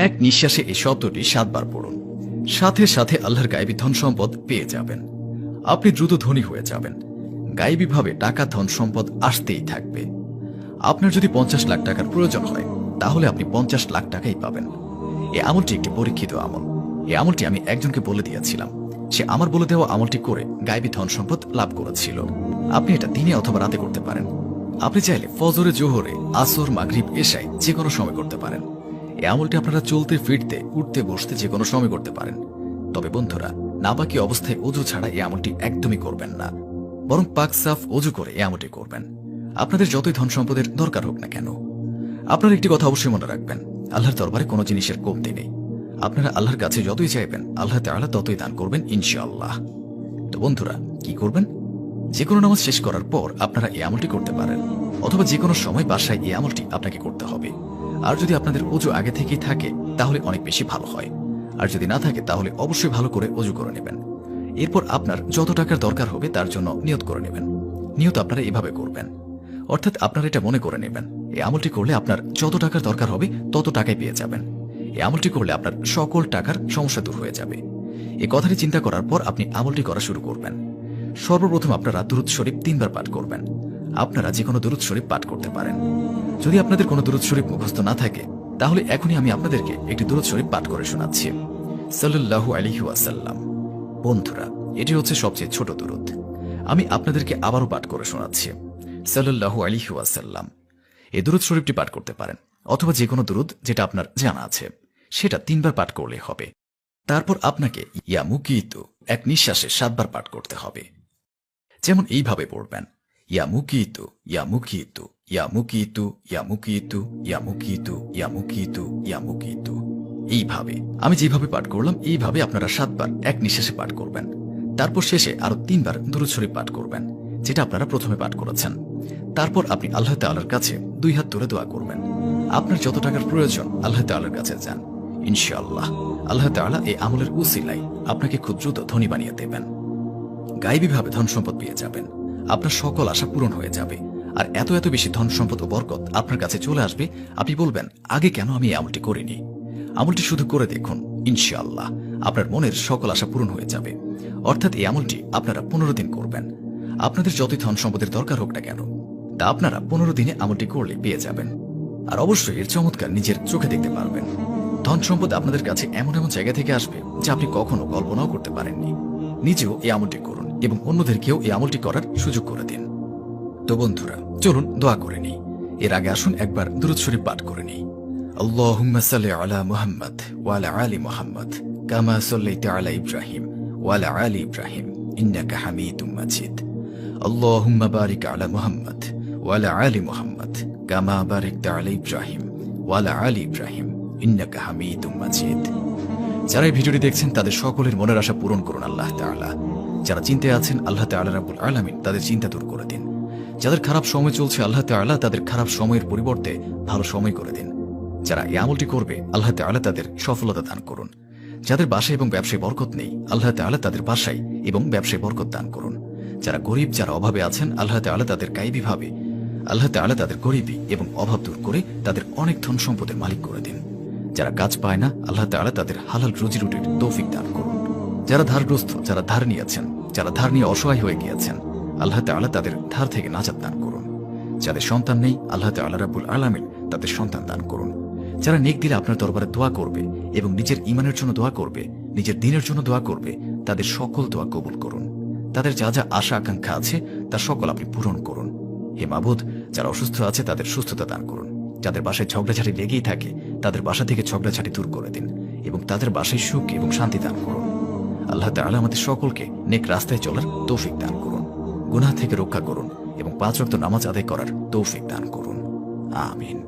এক নিঃশ্বাসে এই শব্দটি 7 বার পড়ুন। সাথে সাথে আল্লাহর গায়েবী ধন সম্পদ পেয়ে যাবেন। আপনি দ্রুত ধনী হয়ে যাবেন। গায়েবীভাবে টাকা ধন সম্পদ আসতেই থাকবে। আপনার যদি 50 লাখ টাকার প্রয়োজন হয় তাহলে আপনি 50 লাখ টাকাই পাবেন। এই আমলটি একটি পরীক্ষিত আমল। এই আমলটি আমি একজনকে বলে দিয়েছিলাম, সে আমার বলে দেওয়া আমলটি করে গায়েবী ধন সম্পদ লাভ করেছিল। আপনি এটা দিনে অথবা রাতে করতে পারেন। আপনি চাইলে ফজরে, জোহরে, আসর, মাগরিব, এশায় যে কোনো সময় করতে পারেন। এই আমলটি আপনারা চলতে ফিরতে, উঠতে বসতে যে কোনো সময় করতে পারেন। তবে বন্ধুরা, নাপাকি অবস্থায় অজু ছাড়া এই আমলটি একদমই করবেন না, বরং পাক সাফ অজু করে এই আমলটি করবেন। আপনাদের যতই ধন সম্পদের দরকার হোক না কেন, আপনার একটি কথা অবশ্যই মনে রাখবেন, আল্লাহর দরবারে কোনো জিনিসের কমতি নেই। আপনারা আল্লাহর কাছে যতই চাইবেন আল্লাহ তাআলা ততই দান করবেন ইনশাআল্লাহ। তো বন্ধুরা, কি করবেন? যে কোনো নামাজ শেষ করার পর আপনারা এই আমলটি করতে পারেন, অথবা যে কোনো সময় বাসায় এই আমলটি আপনাকে করতে হবে। আর যদি আপনাদের অজু আগে থেকেই থাকে তাহলে অনেক বেশি ভালো হয়। আর যদি না থাকে তাহলে অবশ্যই ভালো করে অজু করে নেবেন। এরপর আপনার যত টাকার দরকার হবে তার জন্য নিয়ত করে নেবেন। নিয়ত আপনারা এভাবে করবেন, অর্থাৎ আপনারা এটা মনে করে নেবেন, এই আমলটি করলে আপনার যত টাকার দরকার হবে তত টাকাই পেয়ে যাবেন। এই আমলটি করলে আপনার সকল টাকার সমস্যা দূর হয়ে যাবে। এই কথাটি চিন্তা করার পর আপনি আমলটি করা শুরু করবেন। সর্বপ্রথম আপনারা দুরূদ শরীফ 3 বার পাঠ করবেন। আপনারা যে কোনো দুরূদ শরীফ পাঠ করতে পারেন। যদি আপনাদের কোনো দুরূদ শরীফ মুখস্থ না থাকে তাহলে এখনই আমি আপনাদেরকে একটি দুরূদ শরীফ পাঠ করে শোনাচ্ছি। সাল্লাল্লাহু আলাইহি ওয়াসাল্লাম। বন্ধুরা, এটি হচ্ছে সবচেয়ে ছোট দুরূদ। আমি আপনাদেরকে আবারও পাঠ করে শোনাচ্ছি। সাল্লাল্লাহু আলাইহি ওয়াসাল্লাম। এই দুরূদ শরীফটি পাঠ করতে পারেন, অথবা যে কোনো দুরূদ যেটা আপনার জানা আছে সেটা 3 বার পাঠ করলেই হবে। তারপর আপনাকে ইয়া মুকিতু এক নিঃশ্বাসে 7 বার পাঠ করতে হবে। যেমন এইভাবে পড়বেন, ইয়া মুকিতু, ইয়া মুকিতু, ইয়া মুকিতু, ইয়া মুকিতু, ইয়া মুকিতু, ইয়া মুকিতু, ইয়া মুকিতু। এইভাবে আমি যেভাবে পাঠ করলাম এইভাবে আপনারা 7 বার এক নিঃশ্বাসে পাঠ করবেন। তারপর শেষে আরো 3 বার দুরূদ শরীফ পাঠ করবেন, যেটা আপনারা প্রথমে পাঠ করেছেন। তারপর আপনি আল্লাহ তাআলার কাছে 2 হাত তুলে দোয়া করবেন। আপনার যত টাকার প্রয়োজন আল্লাহ তাআলার কাছে যান। ইনশাআল্লাহ আল্লাহ তাআলা এই আমলের উসিলায় আপনাকে খুব দ্রুত ধনী বানিয়ে দেবেন। গায়েবীভাবে ধন সম্পদ পেয়ে যাবেন। আপনার সকল আশা পূরণ হয়ে যাবে। আর এত এত বেশি ধন সম্পদ ও বরকত আপনার কাছে চলে আসবে, আপনি বলবেন, আগে কেন আমি এই আমলটি করিনি? আমলটি শুধু করে দেখুন, ইনশাআল্লাহ আপনার মনের সকল আশা পূরণ হয়ে যাবে। অর্থাৎ এই আমলটি আপনারা 15 দিন করবেন। আপনাদের যতই ধন সম্পদের দরকার হোক না কেন, তা আপনারা 15 দিনে আমলটি করলে পেয়ে যাবেন। আর অবশ্যই এর চমৎকার নিজের চোখে দেখতে পারবেন। ধন সম্পদ আপনাদের কাছে এমন এমন জায়গা থেকে আসবে যা আপনি কখনো কল্পনাও করতে পারেননি। নিজেও এই আমলটি করুন এবং অন্যদেরকেও এই আমলটি করার সুযোগ করে দিন। তো বন্ধুরা, চলুন দোয়া করে নিই। এর আগে আসুন একবার দুরূদ শরীফ পাঠ করে নিই। আল্লাহুম্মা সাল্লি আলা মুহাম্মাদ ওয়া আলা আলি মুহাম্মাদ কামা সাল্লাইতা আলা ইব্রাহিম ওয়া আলা আলি ইব্রাহিম ইন্নাকা হামিদুম মাজিদ। আল্লাহুম্মা বারিক আলা মুহাম্মাদ ওয়া আলা আলি মুহাম্মাদ কামা বারাকতা আলা ইব্রাহিম ওয়া আলা আলি ইব্রাহিম ইন্নাকা হামিদুম মাজিদ। যারা এই ভিডিওটি দেখছেন তাদের সকলের মনের আশা পূরণ করুন আল্লাহ তাআলা। যারা চিন্তায় আছেন আল্লাহ তাআলা রাব্বুল আলামিন তাদের চিন্তা দূর করে দিন। যাদের খারাপ সময় চলছে আল্লাহ তাআলা তাদের খারাপ সময়ের পরিবর্তে ভালো সময় করে দিন। যারা এই আমলটি করবে আল্লাহ তাআলা তাদের সফলতা দান করুন। যাদের বাসায় এবং ব্যবসায় বরকত নেই আল্লাহ তাআলা তাদের বাসায় এবং ব্যবসায় বরকত দান করুন। যারা গরিব, যারা অভাবে আছেন আল্লাহ তাআলা তাদের গায়েবীভাবে আল্লাহ তাআলা তাদের গরিবী এবং অভাব দূর করে তাদের অনেক ধন সম্পদের মালিক করে দিন। যারা কাজ পায় না আল্লাহ তাআলা তাদের হালাল রুজি রুটির তৌফিক দান করুন। যারা ধারগ্রস্ত, যারা ধার নিয়েছেন, যারা ধার নিয়ে অসহায় হয়ে গিয়েছেন আল্লাহ তাআলা তাদের ধার থেকে নাজাত দান করুন। যাদের সন্তান নেই আল্লাহ তাআলা রাব্বুল আলামিন তাদের সন্তান দান করুন। যারা নেক দিলে আপনার দরবারে দোয়া করবে এবং নিজের ঈমানের জন্য দোয়া করবে, নিজের দ্বীনের জন্য দোয়া করবে, তাদের সকল দোয়া কবুল করুন। তাদের যা যা আশা আকাঙ্ক্ষা আছে তা সকল আপনি পূরণ করুন। হে মাবুদ, যারা অসুস্থ আছে তাদের সুস্থতা দান করুন। যাদের বাসায় ঝগড়াঝাটি লেগেই থাকে তাদের বাসা থেকে ঝগড়াঝাটি দূর করে দিন এবং তাদের বাসায় সুখ এবং শান্তি দান করুন। আল্লাহ তাআলা আমাদের সকলকে নেক রাস্তায় চলার তৌফিক দান করুন, গুনাহ থেকে রক্ষা করুন এবং 5 ওয়াক্ত নামাজ আদায় করার তৌফিক দান করুন। আমিন।